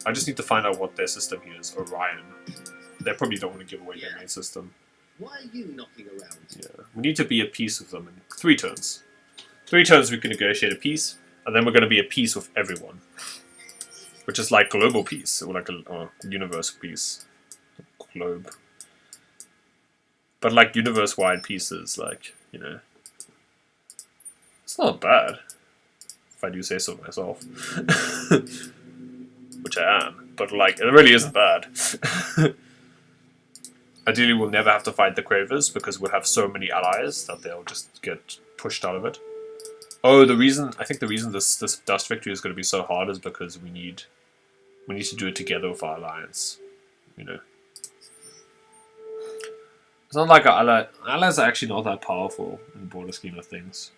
I just need to find out what their system here is. Orion. They probably don't want to give away their main system. Why are you knocking around? Yeah, we need to be at peace with them in 3 turns. 3 turns we can negotiate a peace, and then we're going to be at peace with everyone. Which is like global peace, or like a universal peace. Globe. But like universe-wide pieces, like, you know. It's not bad. If I do say so myself. Which I am. But like, it really isn't bad. Ideally, we'll never have to fight the Cravers because we'll have so many allies that they'll just get pushed out of it. Oh, I think the reason this Dust Victory is going to be so hard is because we need to do it together with our alliance. You know. It's not like our allies are actually not that powerful in the broader scheme of things.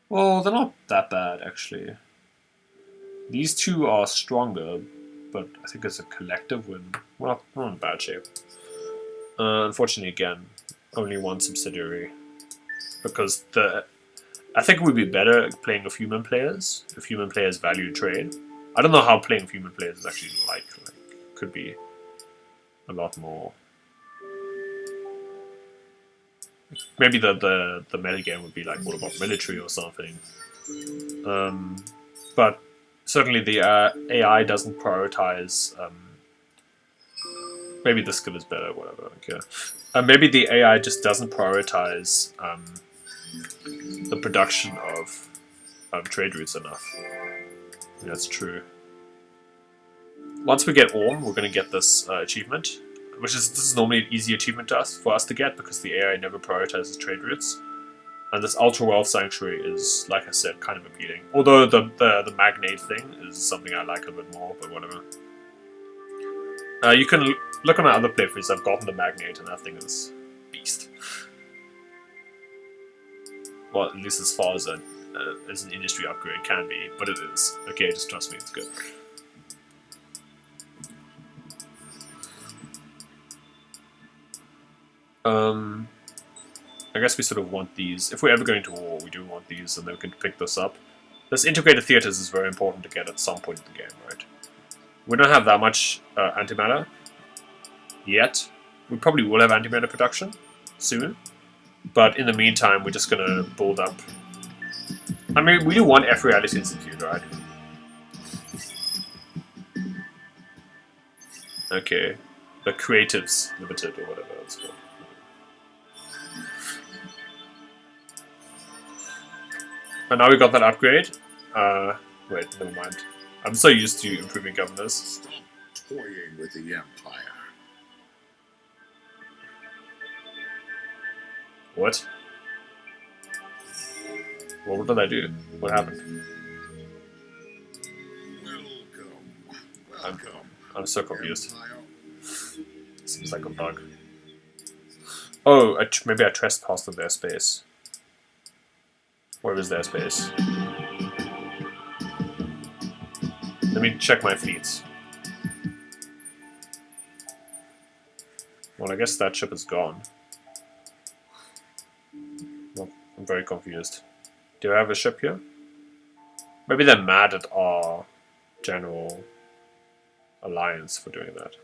Well, they're not that bad, actually. These 2 are stronger, but I think it's a collective win. We're not in bad shape. Unfortunately, again, only 1 subsidiary. Because I think it would be better playing with human players, if human players value trade. I don't know how playing with human players is actually like could be a lot more. Maybe the metagame would be like all about military or something. But certainly the AI doesn't prioritize. Maybe the skill is better, whatever. Okay. Maybe the AI just doesn't prioritize the production of trade routes enough. Yeah, that's true. Once we get Orm, we're going to get this achievement, this is normally an easy achievement for us to get because the AI never prioritizes trade routes. And this Ultra Wealth Sanctuary is, like I said, kind of appealing. Although the Magnate thing is something I like a bit more, but whatever. You can look on my other playthroughs, I've gotten the Magnate, and that thing is beast. Well, at least as far as an industry upgrade can be, but it is. Okay, just trust me, it's good. I guess we sort of want these. If we're ever going to war, we do want these, and then we can pick this up. This integrated theaters is very important to get at some point in the game, right? We don't have that much antimatter yet. We probably will have antimatter production soon, but in the meantime, we're just gonna build up. I mean, we do want F Reality Institute, right? Okay, the Creatives Limited or whatever it's called. And now we got that upgrade. Wait, never mind. I'm so used to improving governors. Stop toying with the Empire. What? Well, what did I do? What happened? Welcome. I'm so confused. Empire. Seems like a bug. Oh, maybe I trespassed on their space. Where is their space? Let me check my fleets. Well, I guess that ship is gone. Well, I'm very confused. Do I have a ship here? Maybe they're mad at our general alliance for doing that.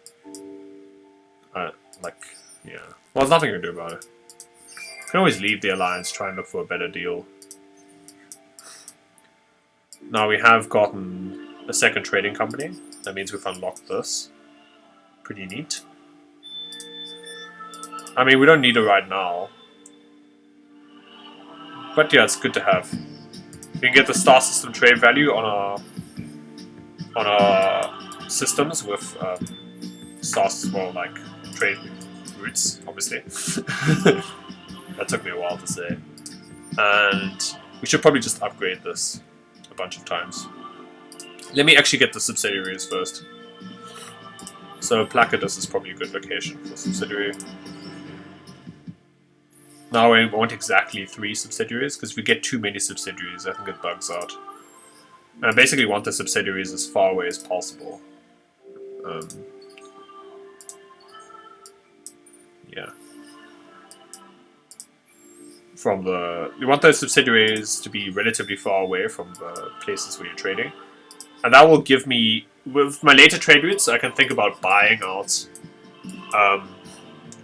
Yeah. Well, there's nothing to do about it. You can always leave the alliance, try and look for a better deal. Now we have gotten a second trading company. That means we've unlocked this. Pretty neat. I mean, we don't need it right now. But yeah, it's good to have. We can get the star system trade value on our systems with stars, well, like trade routes, obviously. That took me a while to say. And we should probably just upgrade this a bunch of times. Let me actually get the subsidiaries first. So Placidus is probably a good location for subsidiary. Now I want exactly 3 subsidiaries, because if we get too many subsidiaries, I think it bugs out. I basically want the subsidiaries as far away as possible. Yeah. We want those subsidiaries to be relatively far away from the places where you're trading. And that will give me, with my later trade routes, I can think about buying out,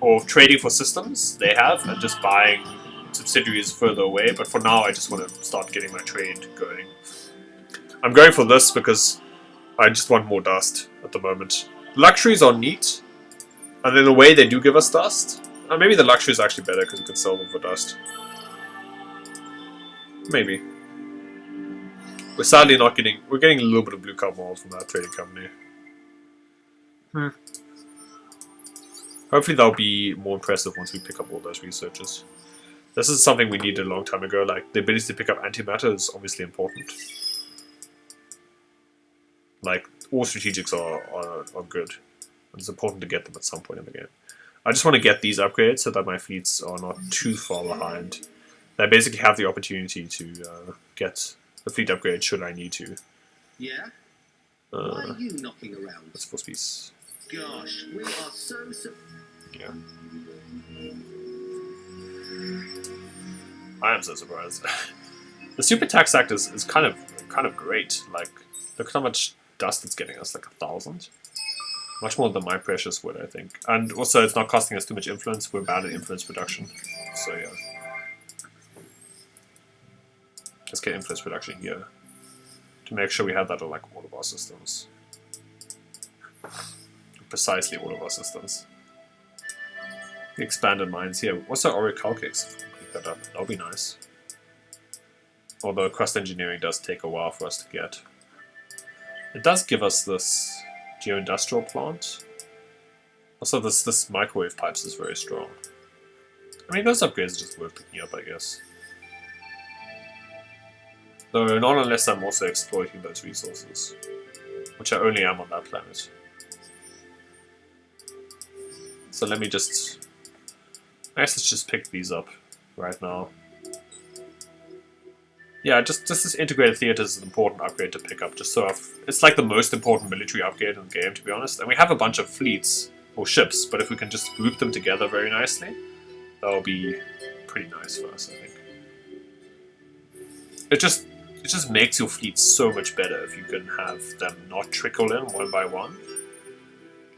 or trading for systems they have, and just buying subsidiaries further away. But for now, I just want to start getting my trade going. I'm going for this because I just want more dust at the moment. Luxuries are neat, and in a way they do give us dust. Maybe the luxuries are actually better because we can sell them for dust. Maybe. We're sadly not getting... We're getting a little bit of blue carbon from that trading company. Hopefully that'll be more impressive once we pick up all those researchers. This is something we needed a long time ago. Like, the ability to pick up antimatter is obviously important. Like, all strategics are good. It's important to get them at some point in the game. I just want to get these upgrades so that my fleets are not too far behind. I basically have the opportunity to get a fleet upgrade should I need to. Yeah? Why are you knocking around? That's for space. Gosh, we are so... Yeah. I am so surprised. The super tax act is kind of great. Like, look how much dust it's getting us, like 1,000. Much more than my precious would, I think. And also, it's not costing us too much influence. We're bad at influence production, so yeah. Let's get influence production here to make sure we have that on like all of our systems. Precisely all of our systems. The expanded mines here. What's our orichalcics? Pick that up. That'll be nice. Although crust engineering does take a while for us to get. It does give us this geoindustrial plant. Also, this microwave pipes is very strong. I mean, those upgrades are just worth picking up, I guess. Though not unless I'm also exploiting those resources, which I only am on that planet. So let me just... I guess let's just pick these up right now. Yeah, just this integrated theaters is an important upgrade to pick up, just so it's like the most important military upgrade in the game, to be honest. And we have a bunch of fleets, or ships, but if we can just group them together very nicely, that'll be pretty nice for us, I think. It just makes your fleet so much better if you can have them not trickle in one by one.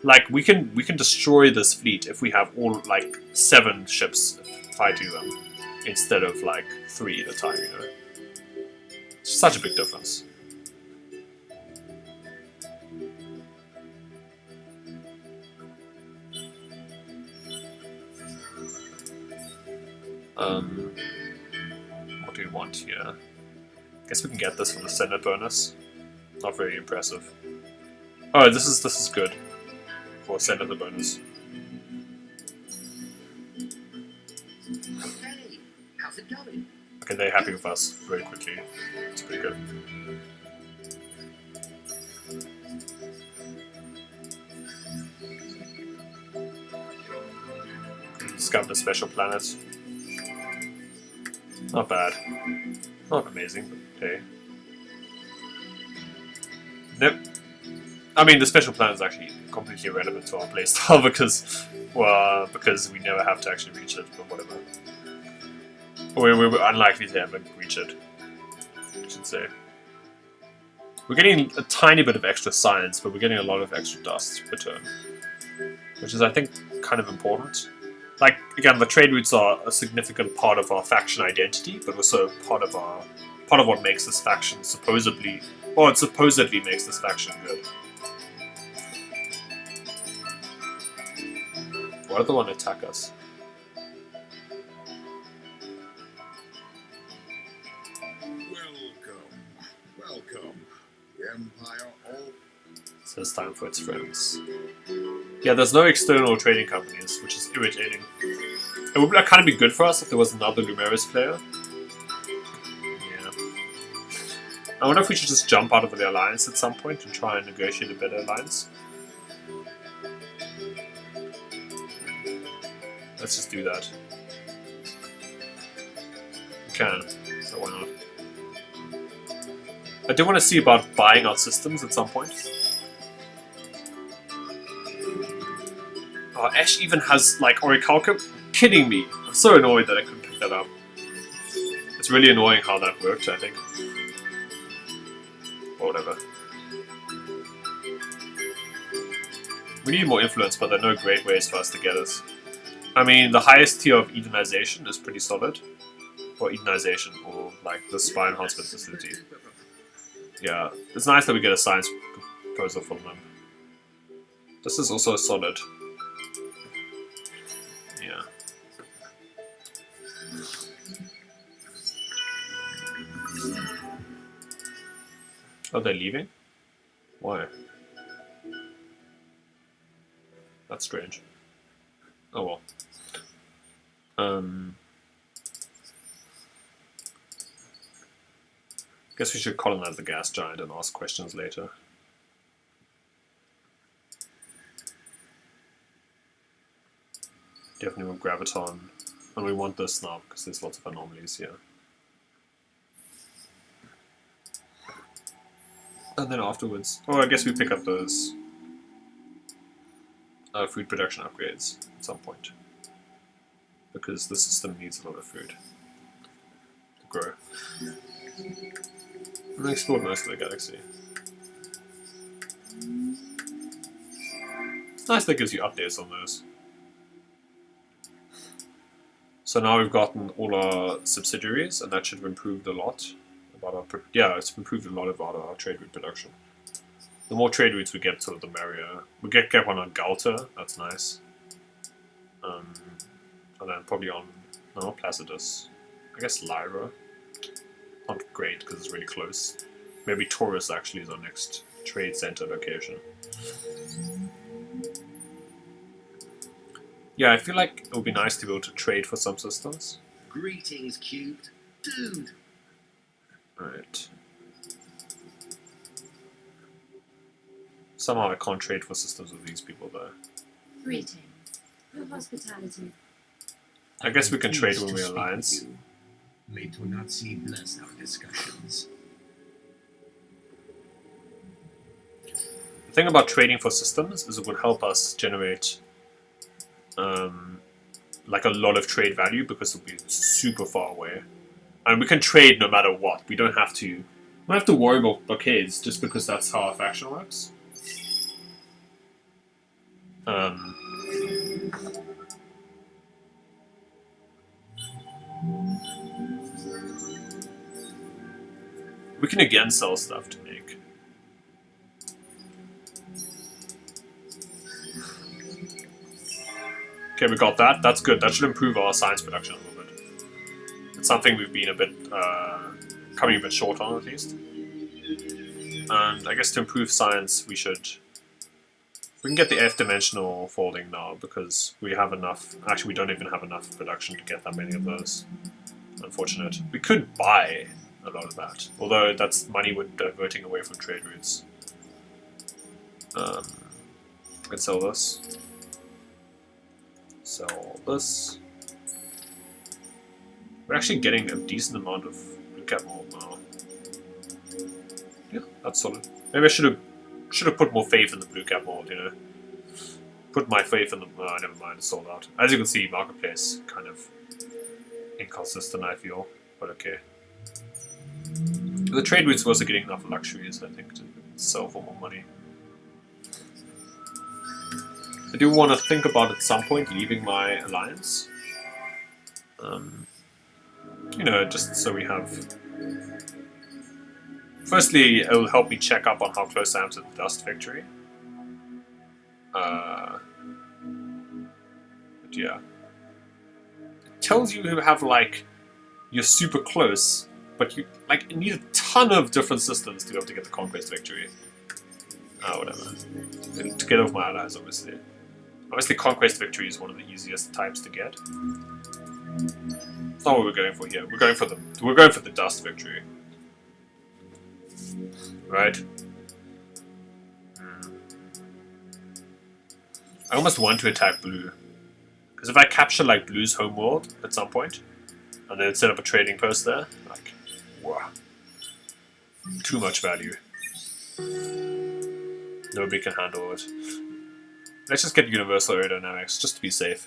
Like, we can destroy this fleet if we have all, like, 7 ships fighting them, instead of, like, 3 at a time, you know? It's such a big difference. What do we want here? Guess we can get this from the Senate bonus. Not very impressive. Oh, this is good. For Senate the bonus. Hey, how's it going? Okay, they're happy with us very quickly. It's pretty good. Discover the special planet. Not bad. Not amazing, but okay. Nope. I mean, the special planet is actually completely irrelevant to our playstyle because we never have to actually reach it, but whatever. We're unlikely to ever reach it, I should say. We're getting a tiny bit of extra science, but we're getting a lot of extra dust per turn, which is, I think, kind of important. Like, again, the trade routes are a significant part of our faction identity, but also part of what makes this faction supposedly makes this faction good. Why do they want to attack us? Welcome. The Empire all... So it's time for its friends. Yeah, there's no external trading companies, which is irritating. It would kind of be good for us if there was another Lumeris player. Yeah. I wonder if we should just jump out of the alliance at some point and try and negotiate a better alliance. Let's just do that. We can, so why not? I do want to see about buying out systems at some point. Oh, Ash even has, like, Orichalcum? Kidding me! I'm so annoyed that I couldn't pick that up. It's really annoying how that worked, I think. Or whatever. We need more influence, but there are no great ways for us to get us. I mean, the highest tier of Edenization is pretty solid. Or Edenization, or like the spy enhancement facility. Yeah, it's nice that we get a science proposal from them. This is also solid. Yeah. Oh, they're leaving? Why? That's strange. Oh well. Guess we should colonize the gas giant and ask questions later. Definitely want Graviton. And we want this now because there's lots of anomalies here. And then afterwards... Oh, I guess we pick up those food production upgrades at some point. Because the system needs a lot of food to grow. And explored most of the galaxy. It's nice that it gives you updates on those. So now we've gotten all our subsidiaries, and that should have improved a lot. About our it's improved a lot about our trade route production. The more trade routes we get, sort of the merrier. We get one on Galta, that's nice. And then probably on Placidus. I guess Lyra. Not great because it's really close. Maybe Taurus actually is our next trade center location. Yeah, I feel like it would be nice to be able to trade for some systems. Greetings, cubed. Dude! Right. Somehow I can't trade for systems with these people though. Greetings. Your hospitality. I guess we can trade when Pleased we to speak alliance. with you. May Tonatsi bless our discussions. The thing about trading for systems is it would help us generate like a lot of trade value because it'll be super far away. And we can trade no matter what. We don't have to worry about blockades just because that's how our faction works. We can again sell stuff to make. Okay, we got that. That's good. That should improve our science production a little bit. It's something we've been a bit coming a bit short on, at least. And I guess to improve science, we can get the F-dimensional folding now because we have enough. Actually, we don't even have enough production to get that many of those. Unfortunate. We could buy a lot of that, although that's money we're diverting away from trade routes. We can sell this. Sell this. We're actually getting a decent amount of blue cap mold now. Yeah, that's solid. Maybe I should have put more faith in the blue cap mold, you know. Put my faith in the never mind, it's sold out. As you can see, marketplace kind of inconsistent, I feel, but okay. The trade routes was getting enough luxuries, I think, to sell for more money. I do want to think about at some point leaving my alliance. You know, just so we have... Firstly, it will help me check up on how close I am to the Dust Victory. But yeah. It tells you who have, like, you're super close, but you need a ton of different systems to be able to get the Conquest Victory. Whatever. Together with my allies, obviously. Obviously, Conquest Victory is one of the easiest types to get. It's not what we're going for here. We're going for the Dust Victory. Right? I almost want to attack blue. Because if I capture like blue's homeworld at some point, and then set up a trading post there, like, wow. Too much value. Nobody can handle it. Let's just get universal aerodynamics, just to be safe.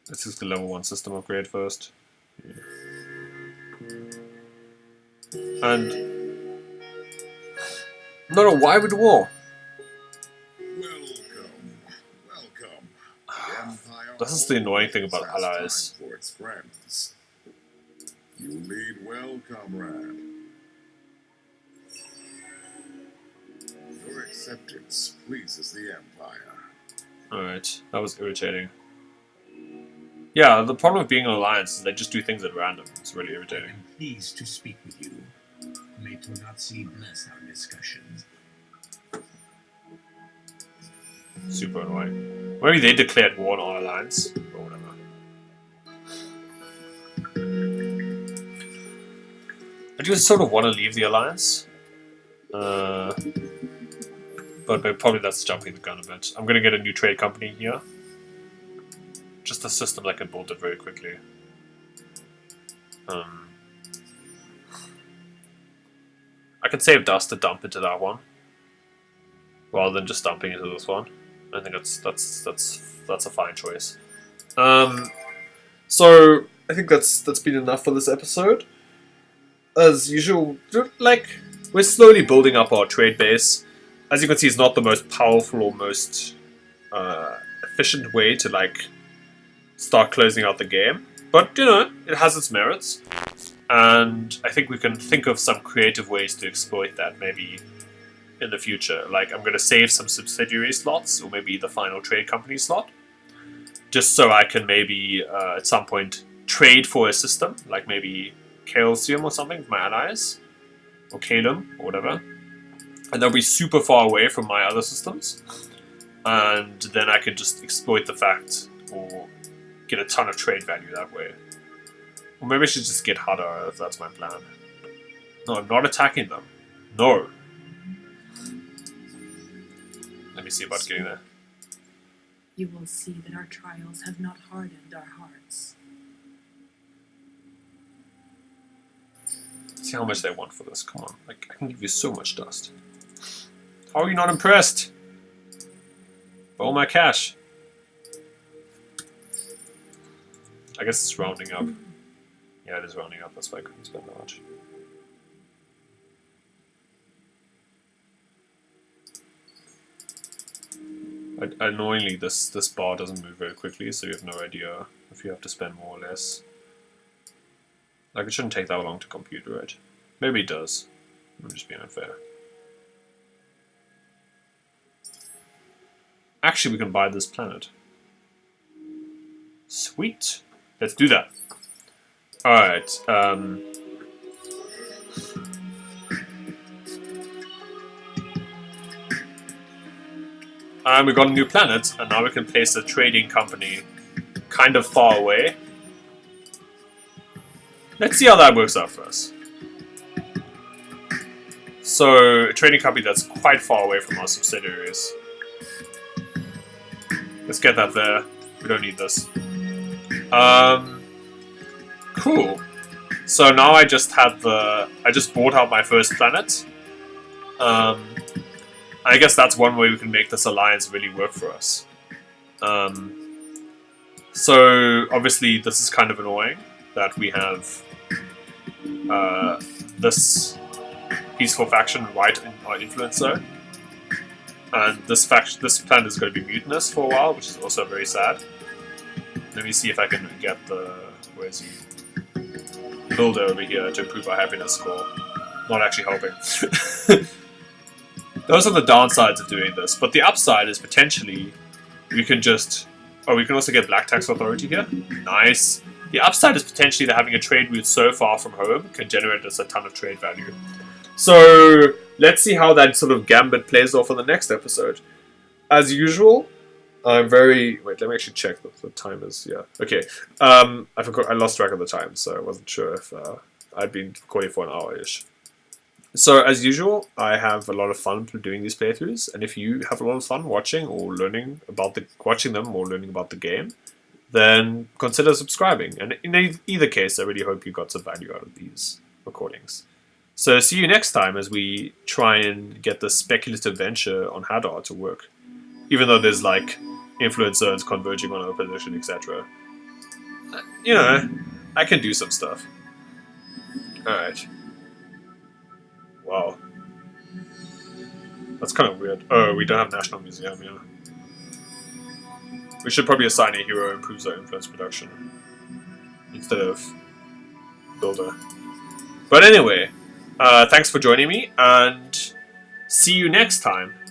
Let's just the level 1 system upgrade first. Yeah. And... No, why would war? Welcome. The Empire This is the annoying thing about always has allies. time for its friends. You lead well, comrade. Your acceptance pleases the Empire. Alright, that was irritating. Yeah, the problem with being an alliance is they just do things at random. It's really irritating. I'm pleased to speak with you. May Tonatsi bless our discussions. Super annoying. Maybe they declared war on our alliance, or whatever. I do sort of want to leave the alliance. But probably that's jumping the gun a bit. I'm going to get a new trade company here. Just a system that can build it very quickly. I can save dust to dump into that one, rather than just dumping into this one. I think that's a fine choice. So I think that's been enough for this episode. As usual, like, we're slowly building up our trade base. As you can see, it's not the most powerful or most efficient way to like start closing out the game, but you know, it has its merits, and I think we can think of some creative ways to exploit that maybe in the future. Like, I'm going to save some subsidiary slots, or maybe the final trade company slot, just so I can maybe at some point trade for a system, like maybe Calcium or something with my allies, or Calum, or whatever, and they'll be super far away from my other systems, and then I can just exploit the fact, or get a ton of trade value that way. Or maybe I should just get harder if that's my plan. No, I'm not attacking them. No. Let me see about getting there. You will see that our trials have not hardened our hearts. See how much they want for this. Come on. Like, I can give you so much dust. How are you not impressed? For all my cash. I guess it's rounding up. Yeah, it is rounding up. That's why I couldn't spend that much. Annoyingly, this bar doesn't move very quickly, so you have no idea if you have to spend more or less. Like, it shouldn't take that long to compute, right? Maybe it does. I'm just being unfair. Actually, we can buy this planet. Sweet. Let's do that. Alright, and we got a new planet, and now we can place a trading company kind of far away. Let's see how that works out for us. So, a trading company that's quite far away from our subsidiaries. Let's get that there. We don't need this. Cool. So now I just have I just bought out my first planet. I guess that's one way we can make this alliance really work for us. So obviously this is kind of annoying that we have this peaceful faction right in our influence zone, and this planet is going to be mutinous for a while, which is also very sad. Let me see if I can get the where's he builder over here to improve our happiness score. Not actually helping. Those are the downsides of doing this, but the upside is potentially we can just... Oh, we can also get Black Tax Authority here. Nice. The upside is potentially that having a trade route so far from home can generate us a ton of trade value. So, let's see how that sort of gambit plays off in the next episode. As usual, I'm very... Wait, let me actually check what the time is. Yeah, okay. I forgot. I lost track of the time, so I wasn't sure if I'd been recording for an hour-ish. So, as usual, I have a lot of fun doing these playthroughs, and if you have a lot of fun watching or learning about watching them or learning about the game, then consider subscribing. And in either case, I really hope you got some value out of these recordings. So, see you next time as we try and get the speculative venture on Hadar to work. Even though there's like influencers converging on our position, etc. You know, I can do some stuff. Alright. Wow. That's kind of weird. Oh, we don't have National Museum, yeah. We should probably assign a hero who improves our influence production instead of builder. But anyway, thanks for joining me, and see you next time.